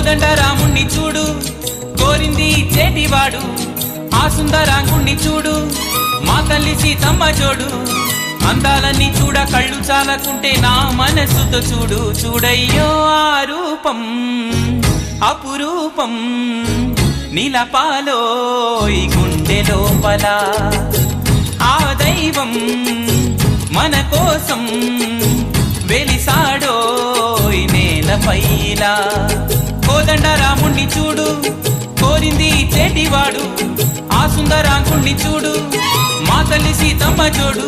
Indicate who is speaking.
Speaker 1: కోదండరాముణ్ణి చూడు కోరింది చేటివాడు ఆ సుందరాంగుణ్ణి చూడు మా తల్లి సీతమ్మ జోడు అందాలన్నీ చూడ కళ్ళు చాలకుంటే నా మనసుతో చూడు చూడయ్యో ఆ రూపం అపురూపం నీలపాలో ఈ గుండె లోపల ఆ దైవం మన కోసం వెలిసాడో ఈ నేలపైలా కోదండరాముణ్ణి చూడు కోరింది చేటివాడు ఆ సుందరాంగుణ్ణి చూడు మా తల్లి సీతమ్మ జోడు